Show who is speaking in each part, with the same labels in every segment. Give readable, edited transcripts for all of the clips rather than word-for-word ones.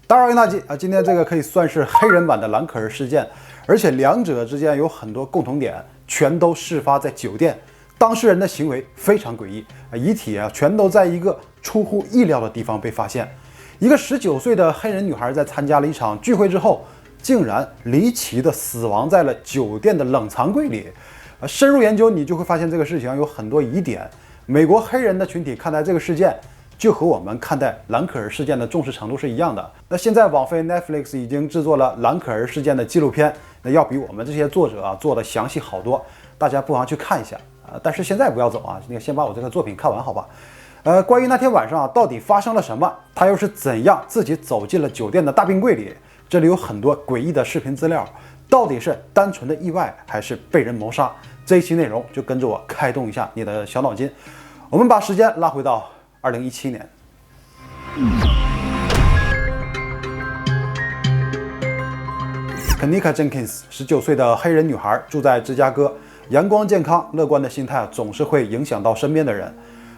Speaker 1: 打扰一大吉啊！今天这个可以算是黑人版的兰可儿事件，而且两者之间有很多共同点，全都事发在酒店，当事人的行为非常诡异啊，遗体全都在一个出乎意料的地方被发现。一个19岁的黑人女孩在参加了一场聚会之后，竟然离奇的死亡在了酒店的冷藏柜里。深入研究，你就会发现这个事情有很多疑点。美国黑人的群体看待这个事件，就和我们看待兰可儿事件的重视程度是一样的。那现在网飞 Netflix 已经制作了兰可儿事件的纪录片，那要比我们这些作者做的详细好多，大家不妨去看一下啊。但是现在不要走啊，先把我这个作品看完好吧。关于那天晚上到底发生了什么，他又是怎样自己走进了酒店的大冰柜里，这里有很多诡异的视频资料，到底是单纯的意外还是被人谋杀？这一期内容就跟着我开动一下你的小脑筋。我们把时间拉回到2017年。Kenneka Jenkins 19岁的黑人女孩住在芝加哥，阳光健康、乐观的心态总是会影响到身边的人。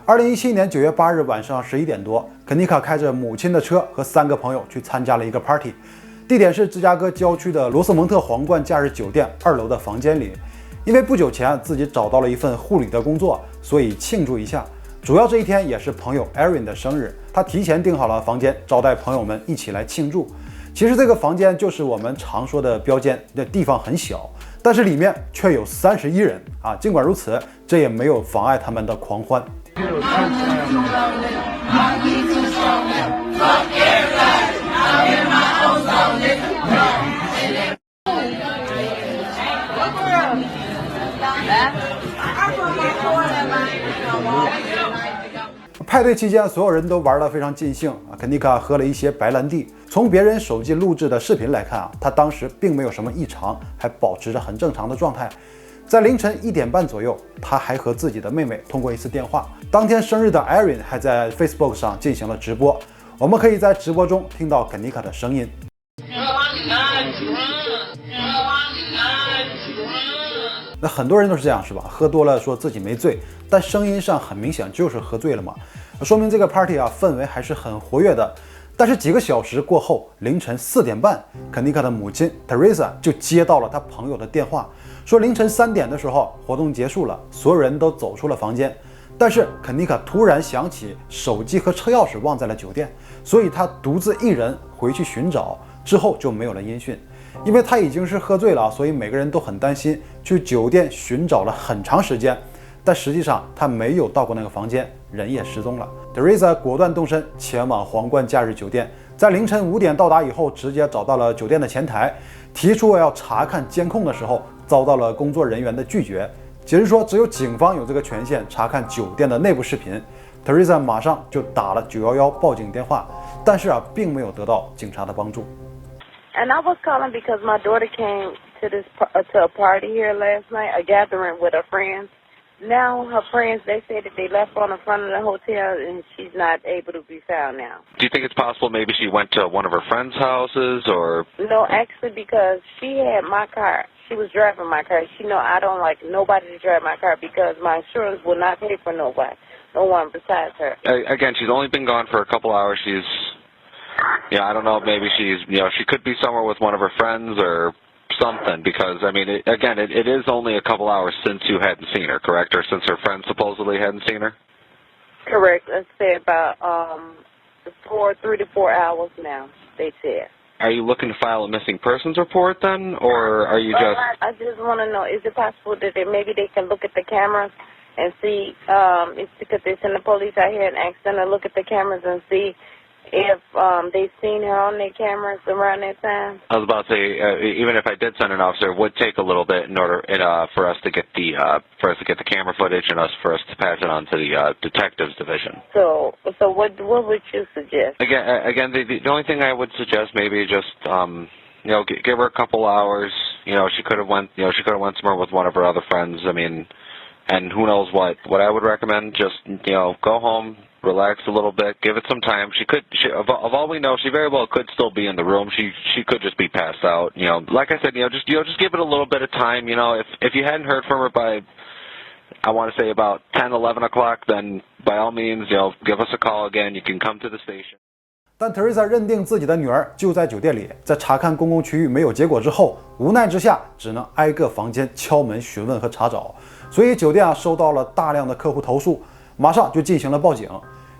Speaker 1: 2017年9月8日晚上11点多，Kenneka开着母亲的车和3个朋友去参加了一个 party， 地点是芝加哥郊区的罗斯蒙特皇冠假日酒店2楼的房间里。因为不久前自己找到了一份护理的工作，所以庆祝一下。主要这一天也是朋友 Erin 的生日，他提前订好了房间，招待朋友们一起来庆祝。其实这个房间就是我们常说的标间，这地方很小，但是里面却有31人啊。尽管如此，这也没有妨碍他们的狂欢。派对期间，所有人都玩得非常尽兴啊。肯尼卡喝了一些白兰地。从别人手机录制的视频来看他当时并没有什么异常，还保持着很正常的状态。在凌晨1点半左右，他还和自己的妹妹通过一次电话。当天生日的 Erin 还在 Facebook 上进行了直播，我们可以在直播中听到肯尼卡的声音。那很多人都是这样是吧？喝多了说自己没醉，但声音上很明显就是喝醉了嘛，说明这个 party 氛围还是很活跃的。但是几个小时过后，凌晨4点半，肯尼卡的母亲 Teresa 就接到了她朋友的电话，说凌晨3点的时候活动结束了，所有人都走出了房间，但是肯尼卡突然想起手机和车钥匙忘在了酒店，所以他独自一人回去寻找，之后就没有了音讯。因为他已经是喝醉了，所以每个人都很担心，去酒店寻找了很长时间，但实际上他没有到过那个房间，人也失踪了。Teresa 果断动身前往皇冠假日酒店，在凌晨5点到达以后，直接找到了酒店的前台，提出要查看监控的时候，遭到了工作人员的拒绝。解释说，只有警方有这个权限查看酒店的内部视频。Teresa 马上就打了911报警电话，但是并没有得到警察的帮助。
Speaker 2: And I was calling because my daughter came to to a party here last night, a gathering with her friends. Now her friends, they say that they left on the front of the hotel and she's not able to be found now.
Speaker 3: Do you think it's possible maybe she went to one of her friends' houses or?
Speaker 2: No, actually because she had my car. She was driving my car. She know I don't like nobody to drive my car because my insurance will not pay for nobody, no one besides her.
Speaker 3: Again, she's only been gone for a couple hours. Yeah, I don't know, maybe she's, she could be somewhere with one of her friends or something because, I mean, it is only a couple hours since you hadn't seen her, correct? Or since her friends supposedly hadn't seen her?
Speaker 2: Correct. Let's say about 3 to 4 hours now, they said.
Speaker 3: Are you looking to file a missing persons report then, or are you just...
Speaker 2: I just want to know, is it possible that maybe they can look at the cameras and see, it's because they send the police out here and ask them to look at the cameras and see if they've seen her on their cameras around that time?
Speaker 3: I was about to say, even if I did send an officer, it would take a little bit in order for us to get the camera footage and for us to pass it on to the detectives division.
Speaker 2: So what would you suggest?
Speaker 3: Again, the only thing I would suggest maybe just give her a couple hours. She could have went somewhere with one of her other friends. I mean, and who knows what. What I would recommend, just go home, relax a little bit, give it some time. Of all we know, she very well could still be in the room. She could just be passed out. Like I said, just give it a little bit of time. If you hadn't heard from her by, I want to say about 10, 11 o'clock, then by all means, give us a call again. You can come to the station.
Speaker 1: 但 Teresa 认定自己的女儿就在酒店里，在查看公共区域没有结果之后，无奈之下只能挨个房间敲门询问和查找。所以酒店收到了大量的客户投诉，马上就进行了报警。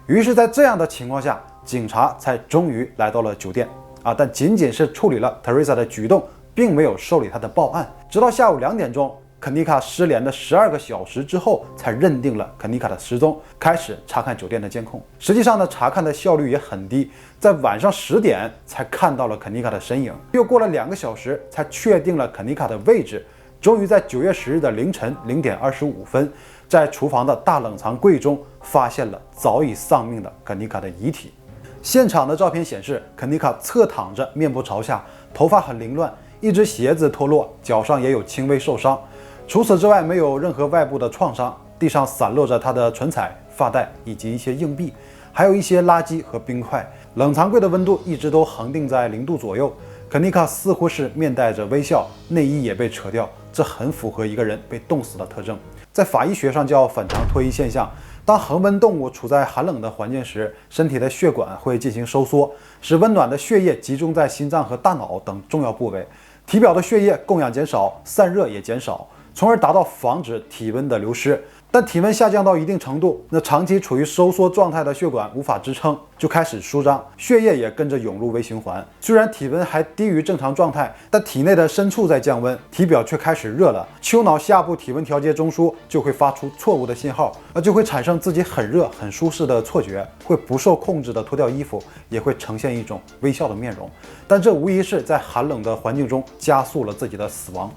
Speaker 1: 于是，在这样的情况下，警察才终于来到了酒店但仅仅是处理了 Teresa 的举动，并没有受理她的报案。直到下午2点钟，肯尼卡失联的12个小时之后，才认定了肯尼卡的失踪，开始查看酒店的监控。实际上呢，查看的效率也很低，在晚上10点才看到了肯尼卡的身影，又过了2个小时才确定了肯尼卡的位置。终于在9月10日的凌晨0点25分，在厨房的大冷藏柜中发现了早已丧命的肯尼卡的遗体。现场的照片显示，肯尼卡侧躺着，面部朝下，头发很凌乱，一只鞋子脱落，脚上也有轻微受伤。除此之外，没有任何外部的创伤。地上散落着他的唇彩、发带以及一些硬币，还有一些垃圾和冰块。冷藏柜的温度一直都恒定在0度左右。肯尼卡似乎是面带着微笑，内衣也被扯掉，这很符合一个人被冻死的特征。在法医学上叫反常脱衣现象。当恒温动物处在寒冷的环境时，身体的血管会进行收缩，使温暖的血液集中在心脏和大脑等重要部位，体表的血液供氧减少，散热也减少，从而达到防止体温的流失。但体温下降到一定程度，那长期处于收缩状态的血管无法支撑，就开始舒张，血液也跟着涌入微循环。虽然体温还低于正常状态，但体内的深处在降温，体表却开始热了。丘脑下部体温调节中枢就会发出错误的信号，就会产生自己很热很舒适的错觉，会不受控制的脱掉衣服，也会呈现一种微笑的面容。但这无疑是在寒冷的环境中加速了自己的死亡。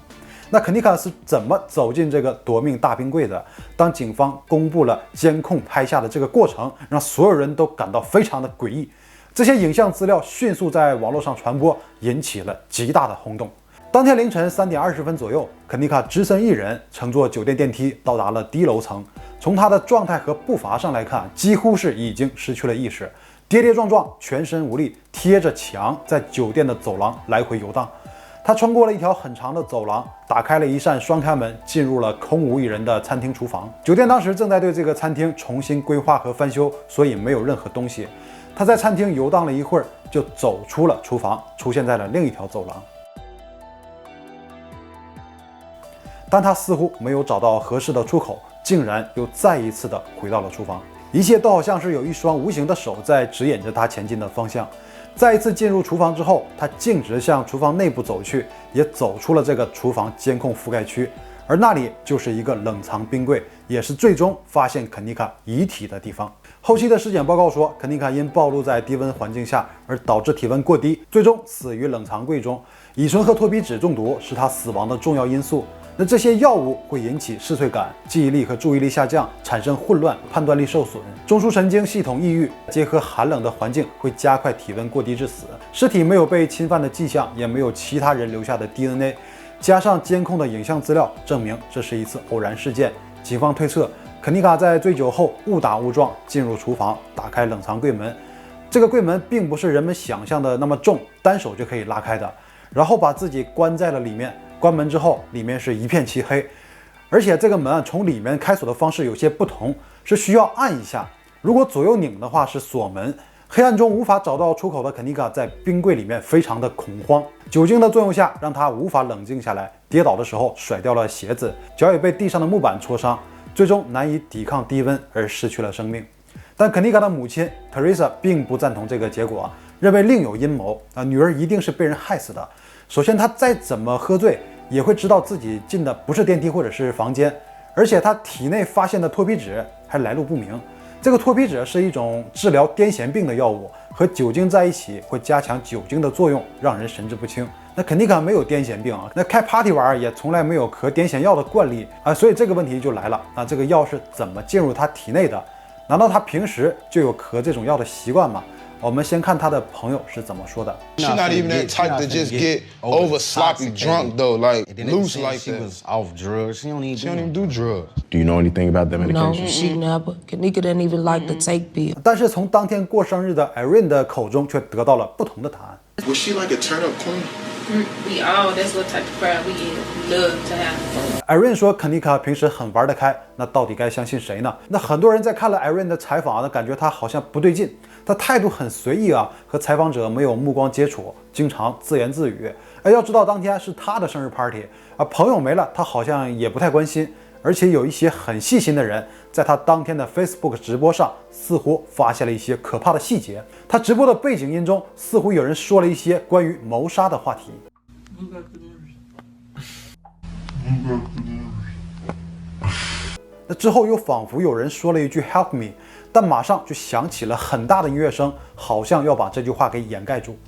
Speaker 1: 那肯尼卡是怎么走进这个夺命大冰柜的？当警方公布了监控拍下的这个过程，让所有人都感到非常的诡异。这些影像资料迅速在网络上传播，引起了极大的轰动。当天凌晨3点20分左右，肯尼卡只身一人乘坐酒店电梯到达了低楼层。从他的状态和步伐上来看，几乎是已经失去了意识，跌跌撞撞，全身无力，贴着墙在酒店的走廊来回游荡。他穿过了一条很长的走廊，打开了一扇双开门，进入了空无一人的餐厅厨房。酒店当时正在对这个餐厅重新规划和翻修，所以没有任何东西。他在餐厅游荡了一会儿，就走出了厨房，出现在了另一条走廊。但他似乎没有找到合适的出口，竟然又再一次的回到了厨房。一切都好像是有一双无形的手在指引着他前进的方向。再一次进入厨房之后，他径直向厨房内部走去，也走出了这个厨房监控覆盖区，而那里就是一个冷藏冰柜，也是最终发现肯尼卡遗体的地方。后期的尸检报告说，肯尼卡因暴露在低温环境下而导致体温过低，最终死于冷藏柜中。乙醇和脱皮质中毒是他死亡的重要因素。那这些药物会引起嗜睡感、记忆力和注意力下降，产生混乱、判断力受损，中枢神经系统抑郁，结合寒冷的环境会加快体温过低致死。尸体没有被侵犯的迹象，也没有其他人留下的 DNA， 加上监控的影像资料，证明这是一次偶然事件。警方推测，肯尼卡在醉酒后误打误撞进入厨房，打开冷藏柜门。这个柜门并不是人们想象的那么重，单手就可以拉开的，然后把自己关在了里面。关门之后，里面是一片漆黑，而且这个门从里面开锁的方式有些不同，是需要按一下，如果左右拧的话是锁门。黑暗中无法找到出口的肯尼卡在冰柜里面非常的恐慌，酒精的作用下让他无法冷静下来，跌倒的时候甩掉了鞋子，脚也被地上的木板戳伤，最终难以抵抗低温而失去了生命。但肯尼卡的母亲 Teresa 并不赞同这个结果，认为另有阴谋，女儿一定是被人害死的。首先，她再怎么喝醉也会知道自己进的不是电梯或者是房间，而且她体内发现的脱皮质还来路不明。这个脱皮质是一种治疗癫痫病的药物，和酒精在一起会加强酒精的作用，让人神志不清。那肯尼卡没有癫痫病那开 party 玩也从来没有嗑癫痫药的惯例所以这个问题就来了这个药是怎么进入他体内的？难道他平时就有嗑这种药的习惯吗？我们先看他的朋友是怎么说的。
Speaker 4: She's not even that type to just get over sloppy drunk though, like loose like
Speaker 5: she
Speaker 4: that.
Speaker 5: was off drugs. She don't
Speaker 4: She don't even
Speaker 5: even
Speaker 4: do drugs. Do you know anything about that
Speaker 6: No,
Speaker 4: medication?
Speaker 6: she never. Kanika didn't even like to take pills.
Speaker 1: 但是从当天过生日的 Irene 的口中却得到了不同的答案。
Speaker 4: Was she like a turn-up queen?
Speaker 5: We all, that's what type of crowd we is. We love to have.
Speaker 1: Irene 说肯尼卡平时很玩得开，那到底该相信谁呢？那很多人在看了 Irene 的采访，感觉她好像不对劲，她态度很随意啊，和采访者没有目光接触，经常自言自语。要知道当天是她的生日 party 啊，朋友没了，她好像也不太关心。而且有一些很细心的人，在他当天的 Facebook 直播上，似乎发现了一些可怕的细节。他直播的背景音中，似乎有人说了一些关于谋杀的话题。那之后又仿佛有人说了一句 "Help me"， 但马上就响起了很大的音乐声，好像要把这句话给掩盖住。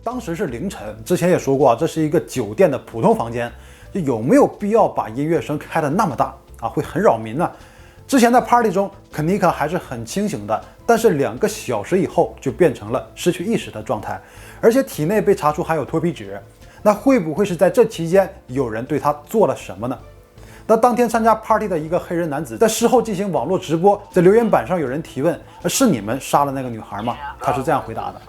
Speaker 1: 当时是凌晨，之前也说过啊，这是一个酒店的普通房间，就有没有必要把音乐声开得那么大啊？会很扰民呢。之前在 party 中，肯尼卡还是很清醒的，但是2个小时以后就变成了失去意识的状态，而且体内被查出含有脱皮质。那会不会是在这期间有人对他做了什么呢？那当天参加 party 的一个黑人男子在事后进行网络直播，在留言板上有人提问：是你们杀了那个女孩吗？他是这样回答的。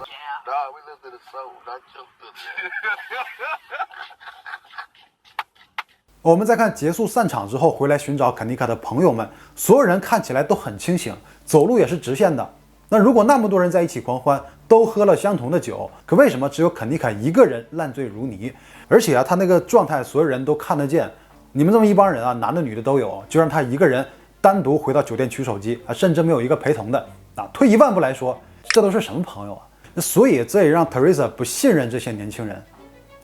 Speaker 1: 我们再看结束散场之后回来寻找肯尼卡的朋友们，所有人看起来都很清醒，走路也是直线的。那如果那么多人在一起狂欢，都喝了相同的酒，可为什么只有肯尼卡一个人烂醉如泥？而且啊，他那个状态所有人都看得见。你们这么一帮人啊，男的女的都有，就让他一个人单独回到酒店取手机啊，甚至没有一个陪同的啊。退一万步来说，这都是什么朋友啊？所以这也让 Teresa 不信任这些年轻人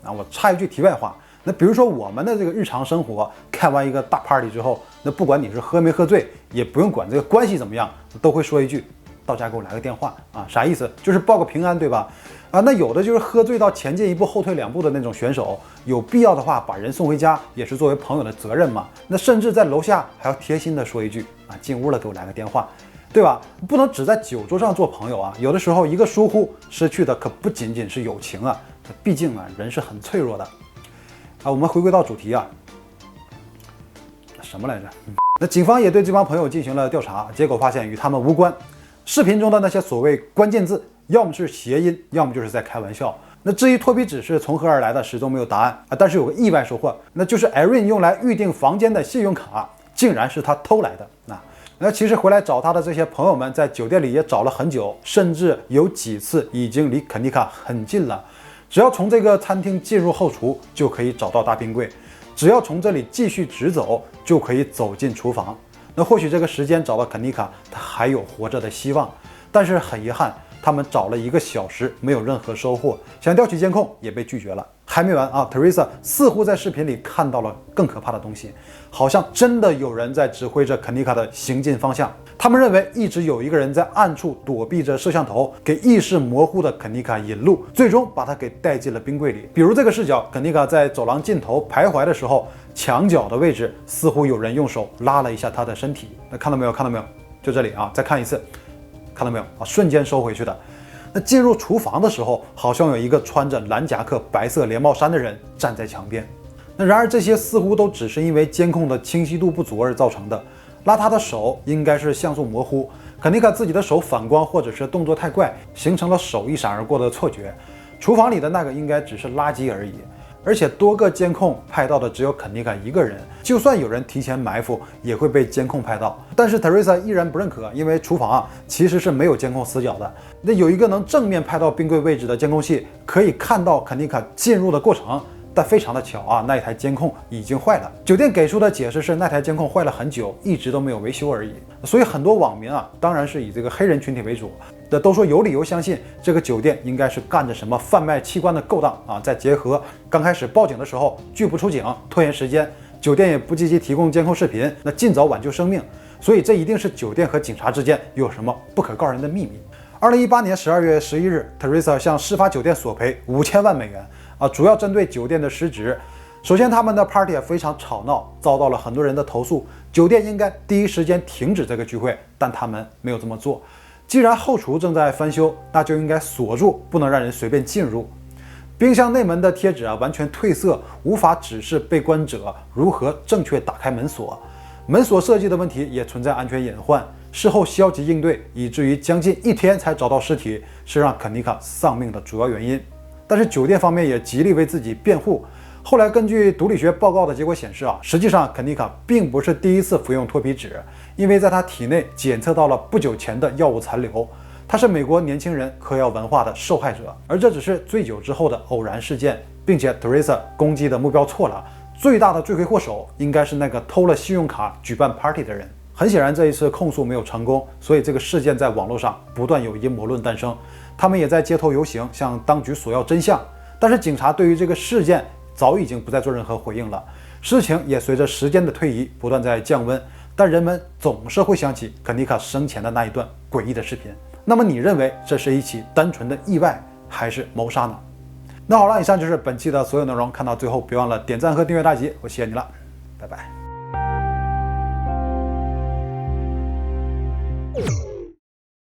Speaker 1: 啊。我插一句题外话，那比如说我们的这个日常生活，开完一个大 party 之后，那不管你是喝没喝醉，也不用管这个关系怎么样，都会说一句到家给我来个电话啊，啥意思？就是报个平安，对吧？啊，那有的就是喝醉到前进1步后退2步的那种选手，有必要的话把人送回家，也是作为朋友的责任嘛。那甚至在楼下还要贴心的说一句啊，进屋了给我来个电话，对吧？不能只在酒桌上做朋友啊，有的时候一个疏忽，失去的可不仅仅是友情啊，毕竟啊人是很脆弱的。啊，我们回归到主题啊，什么来着？那警方也对这帮朋友进行了调查，结果发现与他们无关。视频中的那些所谓关键字，要么是谐音，要么就是在开玩笑。那至于脱皮纸是从何而来的，始终没有答案啊。但是有个意外收获，那就是 Irene 用来预订房间的信用卡，竟然是他偷来的。那其实回来找他的这些朋友们，在酒店里也找了很久，甚至有几次已经离肯尼卡很近了。只要从这个餐厅进入后厨，就可以找到大冰柜；只要从这里继续直走，就可以走进厨房。那或许这个时间找到肯尼卡，他还有活着的希望。但是很遗憾，他们找了1个小时，没有任何收获。想调取监控也被拒绝了。还没完啊 ，Teresa 似乎在视频里看到了更可怕的东西，好像真的有人在指挥着肯尼卡的行进方向。他们认为一直有一个人在暗处躲避着摄像头，给意识模糊的肯尼卡引路，最终把他给带进了冰柜里。比如这个视角，肯尼卡在走廊尽头徘徊的时候，墙角的位置似乎有人用手拉了一下他的身体。那看到没有？看到没有？就这里啊，再看一次，看到没有啊？瞬间收回去的。那进入厨房的时候，好像有一个穿着蓝夹克、白色连帽衫的人站在墙边。那然而这些似乎都只是因为监控的清晰度不足而造成的。拉他的手应该是像素模糊，肯尼卡自己的手反光或者是动作太快，形成了手一闪而过的错觉。厨房里的那个应该只是垃圾而已。而且多个监控拍到的只有肯尼卡一个人，就算有人提前埋伏，也会被监控拍到。但是 Teresa 依然不认可，因为厨房其实是没有监控死角的。那有一个能正面拍到冰柜位置的监控器，可以看到肯尼卡进入的过程。但非常的巧啊，那一台监控已经坏了。酒店给出的解释是那台监控坏了很久，一直都没有维修而已。所以很多网民当然是以这个黑人群体为主的，都说有理由相信这个酒店应该是干着什么贩卖器官的勾当啊。再结合刚开始报警的时候拒不出警，拖延时间，酒店也不积极提供监控视频，那尽早挽救生命。所以这一定是酒店和警察之间有什么不可告人的秘密。2018年12月11日 ，Teresa 向事发酒店索赔5000万美元。主要针对酒店的失职。首先，他们的 party 非常吵闹，遭到了很多人的投诉。酒店应该第一时间停止这个聚会，但他们没有这么做。既然后厨正在翻修，那就应该锁住，不能让人随便进入。冰箱内门的贴纸完全褪色，无法指示被关者如何正确打开门锁。门锁设计的问题也存在安全隐患，事后消极应对，以至于将近1天才找到尸体，是让肯尼卡丧命的主要原因。但是酒店方面也极力为自己辩护。后来根据毒理学报告的结果显示实际上肯尼卡并不是第一次服用脱皮脂，因为在他体内检测到了不久前的药物残留。他是美国年轻人嗑药文化的受害者，而这只是醉酒之后的偶然事件，并且 Teresa 攻击的目标错了。最大的罪魁祸首应该是那个偷了信用卡举办 party 的人。很显然，这一次控诉没有成功，所以这个事件在网络上不断有阴谋论诞生。他们也在街头游行，向当局索要真相。但是警察对于这个事件早已经不再做任何回应了。事情也随着时间的推移不断在降温，但人们总是会想起肯尼卡生前的那一段诡异的视频。那么你认为这是一起单纯的意外，还是谋杀呢？那好了，以上就是本期的所有内容。看到最后，别忘了点赞和订阅大吉，我谢谢你了，拜拜。